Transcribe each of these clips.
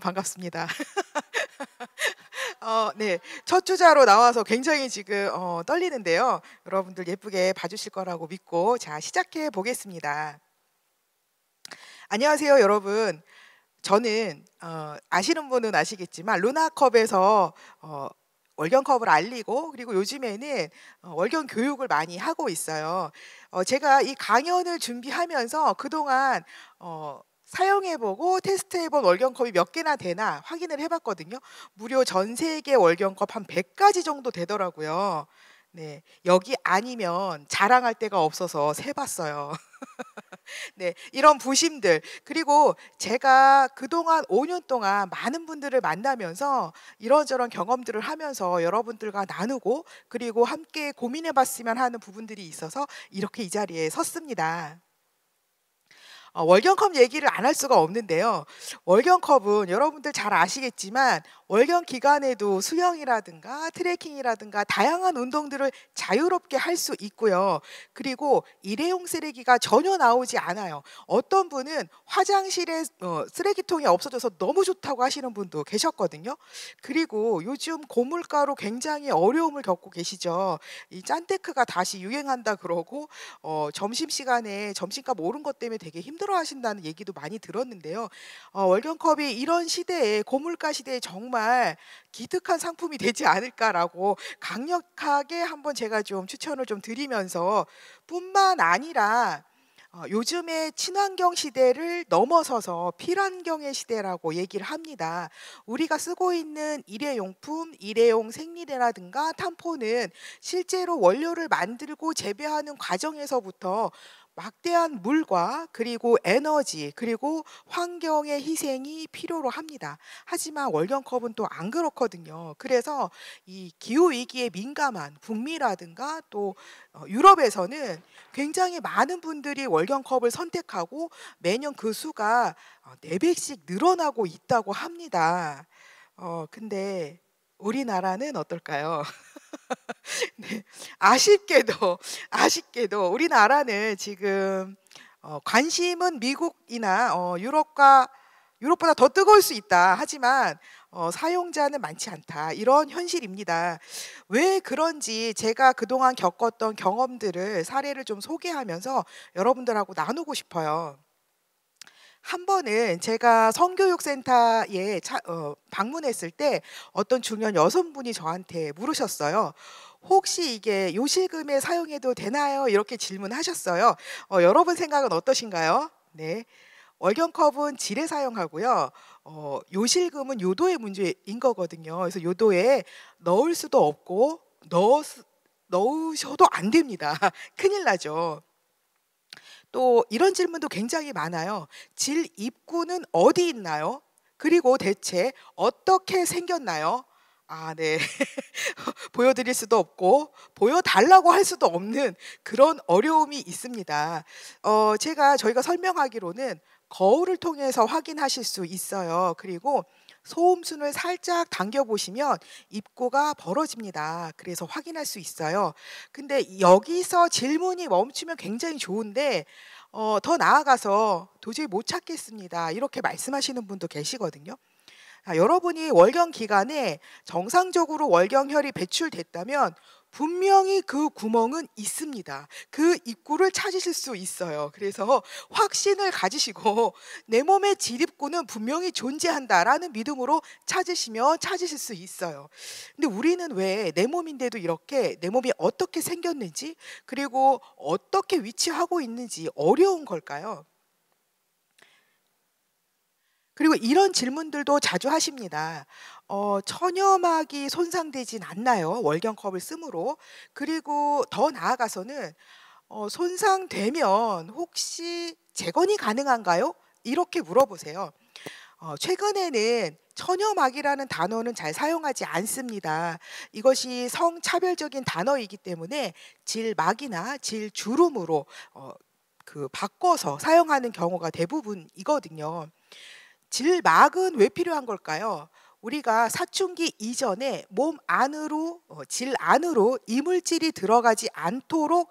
반갑습니다. 네. 첫 주자로 나와서 굉장히 지금 떨리는데요. 여러분들 예쁘게 봐주실 거라고 믿고 자 시작해 보겠습니다. 안녕하세요, 여러분. 저는 아시는 분은 아시겠지만 루나컵에서 월경컵을 알리고 그리고 요즘에는 월경 교육을 많이 하고 있어요. 제가 이 강연을 준비하면서 그동안 사용해보고 테스트해본 월경컵이 몇 개나 되나 확인을 해봤거든요. 무려 전 세계 월경컵 한 100가지 정도 되더라고요. 네, 여기 아니면 자랑할 데가 없어서 세봤어요. 네, 이런 부심들 그리고 제가 그동안 5년 동안 많은 분들을 만나면서 이런저런 경험들을 하면서 여러분들과 나누고 그리고 함께 고민해 봤으면 하는 부분들이 있어서 이렇게 이 자리에 섰습니다. 월경컵 얘기를 안 할 수가 없는데요. 월경컵은 여러분들 잘 아시겠지만 월경 기간에도 수영이라든가 트레킹이라든가 다양한 운동들을 자유롭게 할 수 있고요. 그리고 일회용 쓰레기가 전혀 나오지 않아요. 어떤 분은 화장실에 쓰레기통이 없어져서 너무 좋다고 하시는 분도 계셨거든요. 그리고 요즘 고물가로 굉장히 어려움을 겪고 계시죠. 이 짠테크가 다시 유행한다 그러고 점심시간에 점심값 오른 것 때문에 되게 힘들어하신다는 얘기도 많이 들었는데요. 월경컵이 이런 시대에 고물가 시대에 정말 기특한 상품이 되지 않을까라고 강력하게 한번 제가 좀 추천을 좀 드리면서 뿐만 아니라 요즘의 친환경 시대를 넘어서서 필환경의 시대라고 얘기를 합니다. 우리가 쓰고 있는 일회용품, 일회용 생리대라든가 탐포는 실제로 원료를 만들고 재배하는 과정에서부터 막대한 물과 그리고 에너지 그리고 환경의 희생이 필요로 합니다. 하지만 월경컵은 또 안 그렇거든요. 그래서 이 기후 위기에 민감한 북미라든가 또 유럽에서는 굉장히 많은 분들이 월경컵을 선택하고 매년 그 수가 4배씩 늘어나고 있다고 합니다. 근데 우리나라는 어떨까요? 네. 아쉽게도 우리나라는 지금 관심은 미국이나 유럽보다 더 뜨거울 수 있다. 하지만 사용자는 많지 않다. 이런 현실입니다. 왜 그런지 제가 그동안 겪었던 경험들을 사례를 좀 소개하면서 여러분들하고 나누고 싶어요. 한 번은 제가 성교육센터에 방문했을 때 어떤 중년 여성분이 저한테 물으셨어요. 혹시 이게 요실금에 사용해도 되나요? 이렇게 질문하셨어요. 여러분 생각은 어떠신가요? 네. 월경컵은 질에 사용하고요. 요실금은 요도의 문제인 거거든요. 그래서 요도에 넣을 수도 없고 넣으셔도 안 됩니다. 큰일 나죠. 또 이런 질문도 굉장히 많아요. 질 입구는 어디 있나요? 그리고 대체 어떻게 생겼나요? 아, 네. 보여드릴 수도 없고 보여달라고 할 수도 없는 그런 어려움이 있습니다. 저희가 설명하기로는 거울을 통해서 확인하실 수 있어요. 그리고 소음순을 살짝 당겨 보시면 입구가 벌어집니다. 그래서 확인할 수 있어요. 근데 여기서 질문이 멈추면 굉장히 좋은데 더 나아가서 "도저히 못 찾겠습니다." 이렇게 말씀하시는 분도 계시거든요. 여러분이 월경 기간에 정상적으로 월경혈이 배출됐다면 분명히 그 구멍은 있습니다. 그 입구를 찾으실 수 있어요. 그래서 확신을 가지시고 '내 몸의 질입구는 분명히 존재한다.'라는 믿음으로 찾으시면 찾으실 수 있어요. 근데 우리는 왜 내 몸인데도 이렇게 내 몸이 어떻게 생겼는지 그리고 어떻게 위치하고 있는지 어려운 걸까요? 그리고 이런 질문들도 자주 하십니다. 천여막이 손상되진 않나요? 월경컵을 쓰므로. 그리고 더 나아가서는 손상되면 혹시 재건이 가능한가요? 이렇게 물어보세요. 최근에는 천여막이라는 단어는 잘 사용하지 않습니다. 이것이 성차별적인 단어이기 때문에 질막이나 질주름으로 바꿔서 사용하는 경우가 대부분이거든요. 질막은 왜 필요한 걸까요? 우리가 사춘기 이전에 몸 안으로 질 안으로 이물질이 들어가지 않도록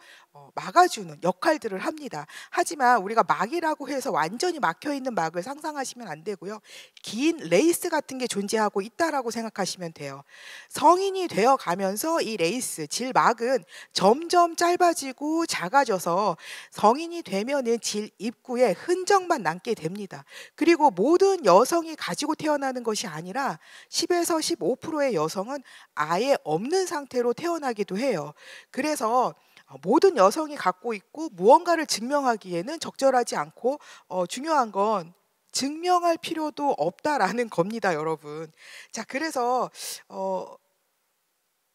막아주는 역할들을 합니다. 하지만 우리가 막이라고 해서 완전히 막혀 있는 막을 상상하시면 안 되고요. 긴 레이스 같은 게 존재하고 있다라고 생각하시면 돼요. 성인이 되어 가면서 이 레이스, 질막은 점점 짧아지고 작아져서 성인이 되면은 질 입구에 흔적만 남게 됩니다. 그리고 모든 여성이 가지고 태어나는 것이 아니라 10에서 15%의 여성은 아예 없는 상태로 태어나기도 해요. 그래서 모든 여성이 갖고 있고 무언가를 증명하기에는 적절하지 않고 중요한 건 증명할 필요도 없다라는 겁니다, 여러분. 자, 그래서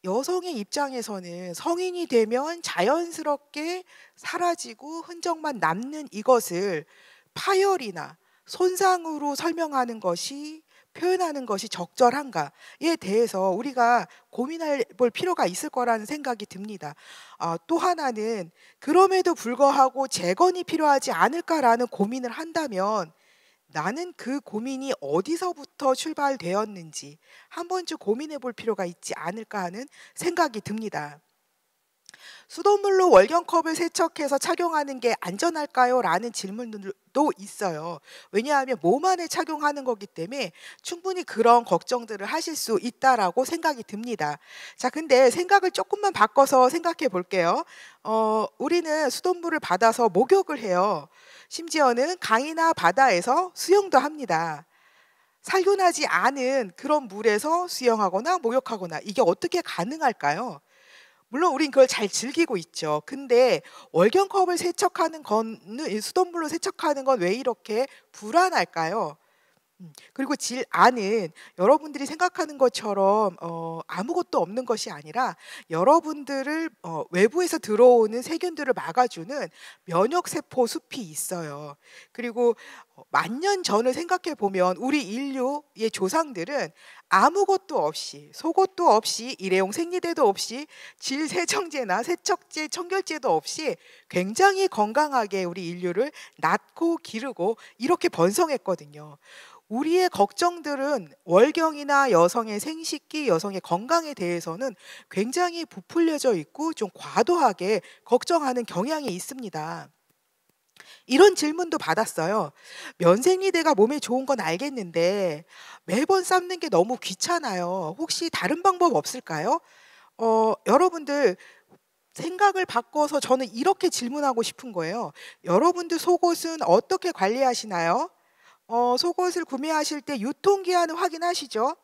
여성의 입장에서는 성인이 되면 자연스럽게 사라지고 흔적만 남는 이것을 파열이나 손상으로 설명하는 것이 표현하는 것이 적절한가에 대해서 우리가 고민해 볼 필요가 있을 거라는 생각이 듭니다. 또 하나는 그럼에도 불구하고 재건이 필요하지 않을까라는 고민을 한다면 나는 그 고민이 어디서부터 출발되었는지 한 번쯤 고민해 볼 필요가 있지 않을까 하는 생각이 듭니다. 수돗물로 월경컵을 세척해서 착용하는 게 안전할까요? 라는 질문들도 있어요. 왜냐하면 몸 안에 착용하는 거기 때문에 충분히 그런 걱정들을 하실 수 있다라고 생각이 듭니다. 자, 근데 생각을 조금만 바꿔서 생각해 볼게요. 우리는 수돗물을 받아서 목욕을 해요. 심지어는 강이나 바다에서 수영도 합니다. 살균하지 않은 그런 물에서 수영하거나 목욕하거나 이게 어떻게 가능할까요? 물론 우린 그걸 잘 즐기고 있죠. 근데 월경컵을 세척하는 거는 이 수돗물로 세척하는 건 왜 이렇게 불안할까요? 그리고 질 안은 여러분들이 생각하는 것처럼 아무것도 없는 것이 아니라 여러분들을 외부에서 들어오는 세균들을 막아주는 면역세포 숲이 있어요. 그리고 만년 전을 생각해 보면 우리 인류의 조상들은 아무것도 없이 속옷도 없이 일회용 생리대도 없이 질세정제나 세척제, 청결제도 없이 굉장히 건강하게 우리 인류를 낳고 기르고 이렇게 번성했거든요. 우리의 걱정들은 월경이나 여성의 생식기, 여성의 건강에 대해서는 굉장히 부풀려져 있고 좀 과도하게 걱정하는 경향이 있습니다. 이런 질문도 받았어요. 면생리대가 몸에 좋은 건 알겠는데 매번 삶는 게 너무 귀찮아요. 혹시 다른 방법 없을까요? 여러분들 생각을 바꿔서 저는 이렇게 질문하고 싶은 거예요. 여러분들 속옷은 어떻게 관리하시나요? 속옷을 구매하실 때 유통기한을 확인하시죠?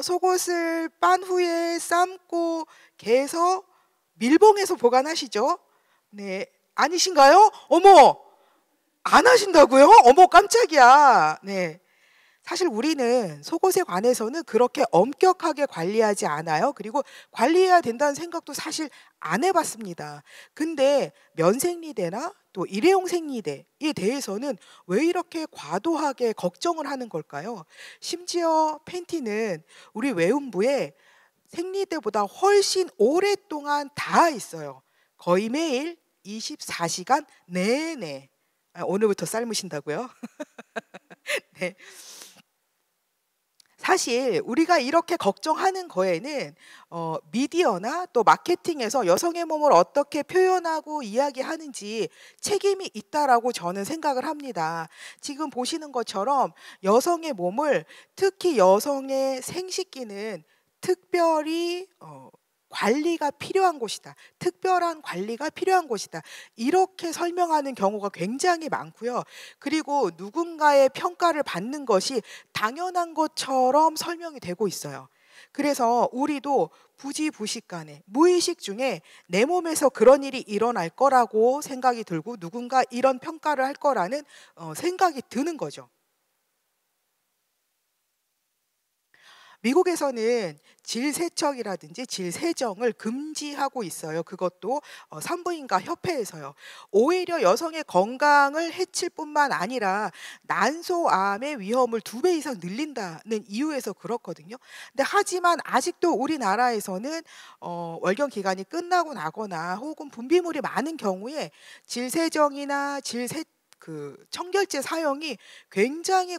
속옷을 빤 후에 삶고 개서 밀봉해서 보관하시죠? 네. 아니신가요? 어머! 안 하신다고요? 어머, 깜짝이야. 네. 사실 우리는 속옷에 관해서는 그렇게 엄격하게 관리하지 않아요. 그리고 관리해야 된다는 생각도 사실 안 해봤습니다. 근데 면생리대나 또 일회용 생리대에 대해서는 왜 이렇게 과도하게 걱정을 하는 걸까요? 심지어 팬티는 우리 외음부에 생리대보다 훨씬 오랫동안 닿아 있어요. 거의 매일 24시간 내내. 오늘부터 삶으신다고요? 네. 사실 우리가 이렇게 걱정하는 거에는 미디어나 또 마케팅에서 여성의 몸을 어떻게 표현하고 이야기하는지 책임이 있다라고 저는 생각을 합니다. 지금 보시는 것처럼 여성의 몸을, 특히 여성의 생식기는 특별히 관리가 필요한 곳이다. 특별한 관리가 필요한 곳이다. 이렇게 설명하는 경우가 굉장히 많고요. 그리고 누군가의 평가를 받는 것이 당연한 것처럼 설명이 되고 있어요. 그래서 우리도 부지부식간에 무의식 중에 내 몸에서 그런 일이 일어날 거라고 생각이 들고 누군가 이런 평가를 할 거라는 생각이 드는 거죠. 미국에서는 질세척이라든지 질세정을 금지하고 있어요. 그것도 산부인과 협회에서요. 오히려 여성의 건강을 해칠 뿐만 아니라 난소암의 위험을 2배 이상 늘린다는 이유에서 그렇거든요. 근데 하지만 아직도 우리나라에서는 월경 기간이 끝나고 나거나 혹은 분비물이 많은 경우에 질세정이나 그 청결제 사용이 굉장히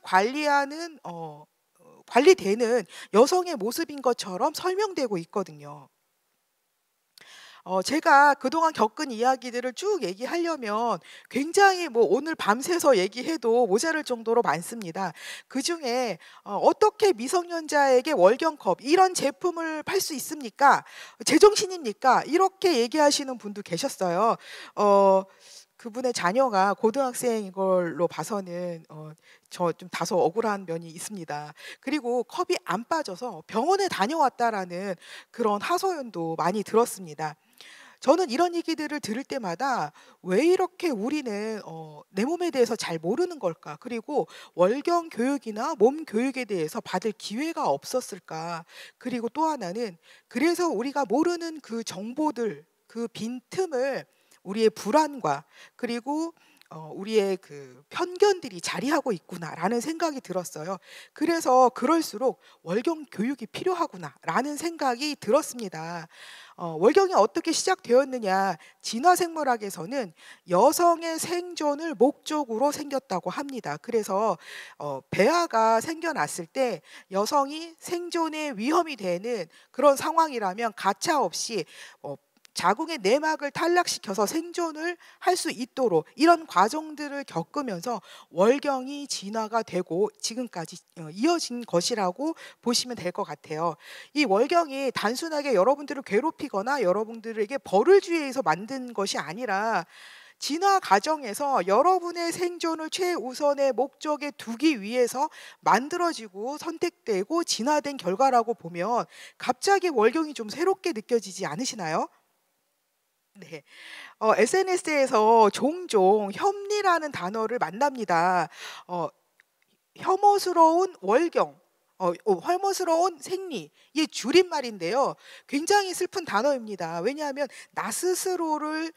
관리되는 여성의 모습인 것처럼 설명되고 있거든요. 제가 그동안 겪은 이야기들을 쭉 얘기하려면 굉장히 뭐 오늘 밤새서 얘기해도 모자랄 정도로 많습니다. 그중에 "어떻게 미성년자에게 월경컵 이런 제품을 팔 수 있습니까? 제정신입니까?" 이렇게 얘기하시는 분도 계셨어요. 그분의 자녀가 고등학생인 걸로 봐서는 저 좀 다소 억울한 면이 있습니다. 그리고 컵이 안 빠져서 병원에 다녀왔다라는 그런 하소연도 많이 들었습니다. 저는 이런 얘기들을 들을 때마다 '왜 이렇게 우리는 내 몸에 대해서 잘 모르는 걸까? 그리고 월경 교육이나 몸 교육에 대해서 받을 기회가 없었을까?' 그리고 또 하나는 그래서 우리가 모르는 그 정보들, 그 빈틈을 우리의 불안과 그리고 우리의 그 편견들이 자리하고 있구나라는 생각이 들었어요. 그래서 그럴수록 '월경 교육이 필요하구나.'라는 생각이 들었습니다. 월경이 어떻게 시작되었느냐. 진화 생물학에서는 여성의 생존을 목적으로 생겼다고 합니다. 그래서 배아가 생겨났을 때 여성이 생존에 위험이 되는 그런 상황이라면 가차없이 자궁의 내막을 탈락시켜서 생존을 할 수 있도록 이런 과정들을 겪으면서 월경이 진화가 되고 지금까지 이어진 것이라고 보시면 될 것 같아요. 이 월경이 단순하게 여러분들을 괴롭히거나 여러분들에게 벌을 주기 위해서 만든 것이 아니라 진화 과정에서 여러분의 생존을 최우선의 목적에 두기 위해서 만들어지고 선택되고 진화된 결과라고 보면 갑자기 월경이 좀 새롭게 느껴지지 않으시나요? 네. SNS에서 종종 혐리라는 단어를 만납니다. 어 혐오스러운 월경, 혐오스러운 생리, 이게 줄임말인데요. 굉장히 슬픈 단어입니다. 왜냐하면 나 스스로를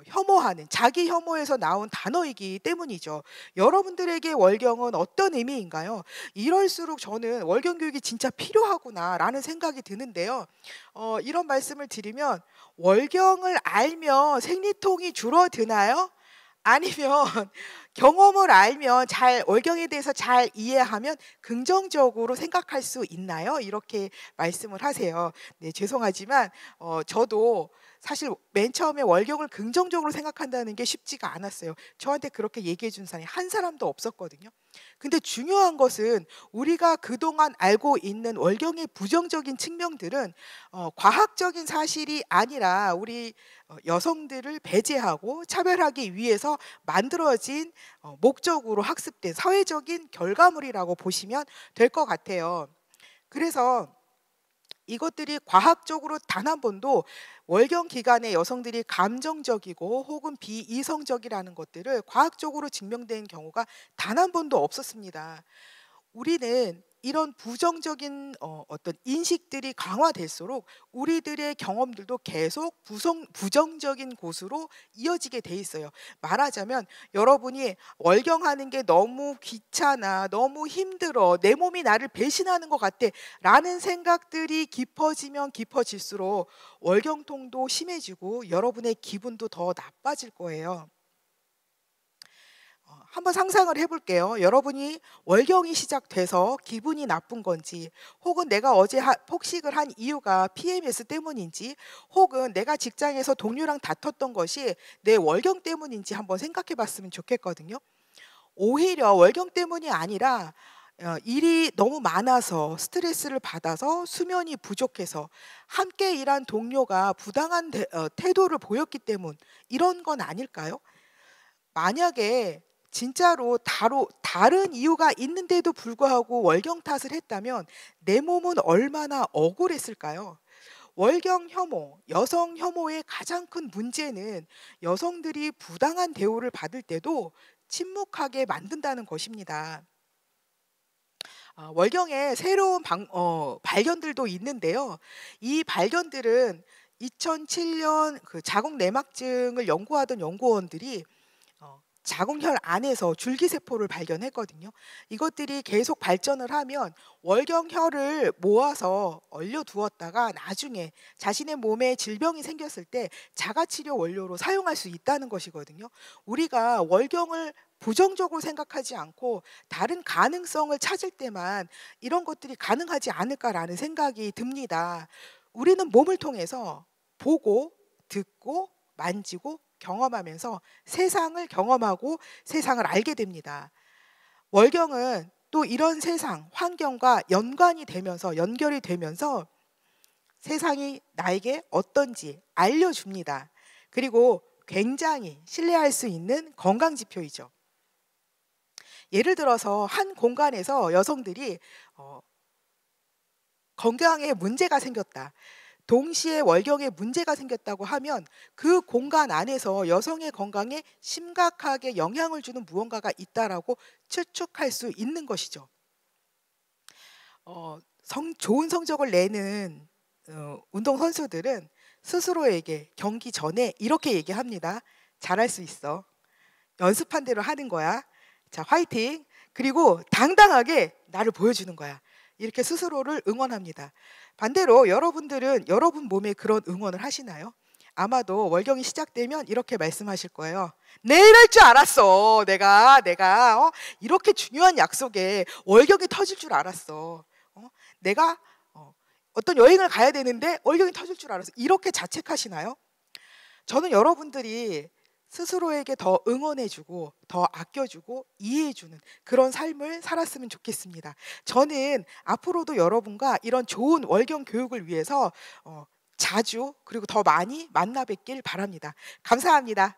혐오하는 자기 혐오에서 나온 단어이기 때문이죠. 여러분들에게 월경은 어떤 의미인가요? 이럴수록 저는 '월경 교육이 진짜 필요하구나.'라는 생각이 드는데요. 이런 말씀을 드리면 월경을 알면 생리통이 줄어드나요? 아니면 경험을 알면 잘 월경에 대해서 잘 이해하면 긍정적으로 생각할 수 있나요? 이렇게 말씀을 하세요. 네, 죄송하지만 저도 사실 맨 처음에 월경을 긍정적으로 생각한다는 게 쉽지가 않았어요. 저한테 그렇게 얘기해 준 사람이 한 사람도 없었거든요. 근데 중요한 것은 우리가 그동안 알고 있는 월경의 부정적인 측면들은 과학적인 사실이 아니라 우리 여성들을 배제하고 차별하기 위해서 만들어진 목적으로 학습된 사회적인 결과물이라고 보시면 될 것 같아요. 그래서 이것들이 과학적으로 단 한 번도 월경 기간에 여성들이 감정적이고 혹은 비이성적이라는 것들을 과학적으로 증명된 경우가 단 한 번도 없었습니다. 우리는 이런 부정적인 어떤 인식들이 강화될수록 우리들의 경험들도 계속 부정적인 곳으로 이어지게 돼 있어요. 말하자면 여러분이 '월경하는 게 너무 귀찮아. 너무 힘들어. 내 몸이 나를 배신하는 것 같아.'라는 생각들이 깊어지면 깊어질수록 월경통도 심해지고 여러분의 기분도 더 나빠질 거예요. 한번 상상을 해 볼게요. 여러분이 월경이 시작돼서 기분이 나쁜 건지 혹은 내가 어제 폭식을 한 이유가 PMS 때문인지 혹은 내가 직장에서 동료랑 다퉜던 것이 내 월경 때문인지 한번 생각해 봤으면 좋겠거든요. 오히려 월경 때문이 아니라 일이 너무 많아서 스트레스를 받아서 수면이 부족해서 함께 일한 동료가 부당한 태도를 보였기 때문 이런 건 아닐까요? 만약에 진짜로 다른 이유가 있는데도 불구하고 월경 탓을 했다면 내 몸은 얼마나 억울했을까요? 월경 혐오, 여성 혐오의 가장 큰 문제는 여성들이 부당한 대우를 받을 때도 침묵하게 만든다는 것입니다. 월경에 새로운 발견들도 있는데요. 이 발견들은 2007년 그 자궁 내막증을 연구하던 연구원들이 자궁혈 안에서 줄기세포를 발견했거든요. 이것들이 계속 발전을 하면 월경혈을 모아서 얼려 두었다가 나중에 자신의 몸에 질병이 생겼을 때 자가치료 원료로 사용할 수 있다는 것이거든요. 우리가 월경을 부정적으로 생각하지 않고 다른 가능성을 찾을 때만 이런 것들이 가능하지 않을까라는 생각이 듭니다. 우리는 몸을 통해서 보고 듣고 만지고 경험하면서 세상을 경험하고 세상을 알게 됩니다. 월경은 또 이런 세상, 환경과 연관이 되면서 연결이 되면서 세상이 나에게 어떤지 알려줍니다. 그리고 굉장히 신뢰할 수 있는 건강 지표이죠. 예를 들어서 한 공간에서 여성들이 건강에 문제가 생겼다. 동시에 월경에 문제가 생겼다고 하면 그 공간 안에서 여성의 건강에 심각하게 영향을 주는 무언가가 있다라고 추측할 수 있는 것이죠. 좋은 성적을 내는 운동선수들은 스스로에게 경기 전에 이렇게 얘기합니다. 잘할 수 있어. 연습한 대로 하는 거야. 자, 화이팅. 그리고 당당하게 나를 보여주는 거야. 이렇게 스스로를 응원합니다. 반대로 여러분들은 여러분 몸에 그런 응원을 하시나요? 아마도 월경이 시작되면 이렇게 말씀하실 거예요. 내일 할 줄 알았어. 내가 이렇게 중요한 약속에 월경이 터질 줄 알았어. 내가 어떤 여행을 가야 되는데 월경이 터질 줄 알았어. 이렇게 자책하시나요? 저는 여러분들이 스스로에게 더 응원해주고 더 아껴주고 이해해주는 그런 삶을 살았으면 좋겠습니다. 저는 앞으로도 여러분과 이런 좋은 월경 교육을 위해서 자주 그리고 더 많이 만나 뵙길 바랍니다. 감사합니다.